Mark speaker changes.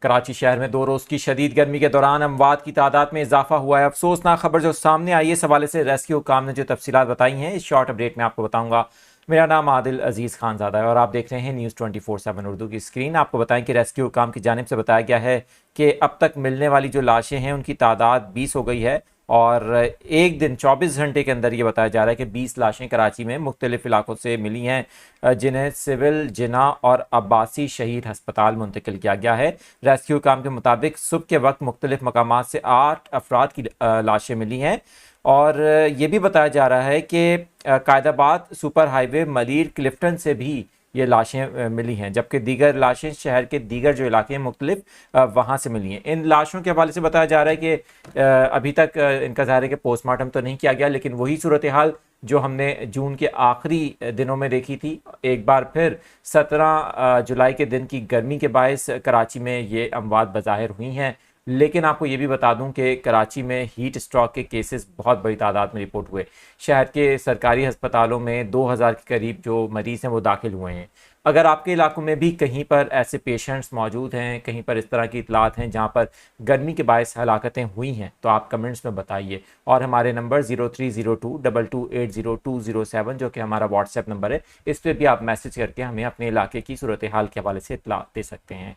Speaker 1: कराची शहर में 2 रोज़ की शदीद गर्मी के दौरान अमवात की तादाद में इजाफा हुआ है। अफसोसनाक खबर जो सामने आई है, इस हवाले से रेस्क्यू हुकाम ने जो तफसीलात बताई हैं, इस शॉर्ट अपडेट में आपको बताऊंगा। मेरा नाम आदिल अजीज़ खानज़ादा है और आप देख रहे हैं न्यूज़ 24/7 उर्दू की स्क्रीन। आपको बताएं कि रेस्क्यू हुकाम की जानिब से बताया गया है कि अब तक मिलने वाली जो लाशें हैं उनकी तादाद 20 हो गई है और एक दिन 24 घंटे के अंदर ये बताया जा रहा है कि 20 लाशें कराची में मुख्तलिफ इलाकों से मिली हैं, जिन्हें सिविल, जिना और अब्बासी शहीद हस्पताल मुंतकिल किया गया है। रेस्क्यू काम के मुताबिक सुबह के वक्त मुख्तलिफ मकामात से 8 अफराद की लाशें मिली हैं और ये भी बताया जा रहा है कि कायदाबाद सुपर हाईवे, मलीर, क्लिफ्टन से भी ये लाशें मिली हैं, जबकि दीगर लाशें शहर के दीगर जो इलाके हैं मुख्तलिफ वहाँ से मिली हैं। इन लाशों के हवाले से बताया जा रहा है कि अभी तक इनका ज़ाहिर है कि पोस्टमार्टम तो नहीं किया गया, लेकिन वही सूरत हाल जो हमने जून के आखिरी दिनों में देखी थी। एक बार फिर 17 जुलाई के दिन की गर्मी के बायस कराची में ये अमवात बज़ाहिर हुई हैं। लेकिन आपको ये भी बता दूं कि कराची में हीट स्ट्रोक के केसेस बहुत बड़ी तादाद में रिपोर्ट हुए। शहर के सरकारी अस्पतालों में 2000 के करीब जो मरीज़ हैं वो दाखिल हुए हैं। अगर आपके इलाकों में भी कहीं पर ऐसे पेशेंट्स मौजूद हैं, कहीं पर इस तरह की इतलात हैं जहां पर गर्मी के बायस हलाकतें हुई हैं, तो आप कमेंट्स में बताइए। और हमारे नंबर 030222802007 जो कि हमारा व्हाट्सएप नंबर है, इस पर भी आप मैसेज करके हमें अपने इलाके की सूरत हाल के हवाले से इतला दे सकते हैं।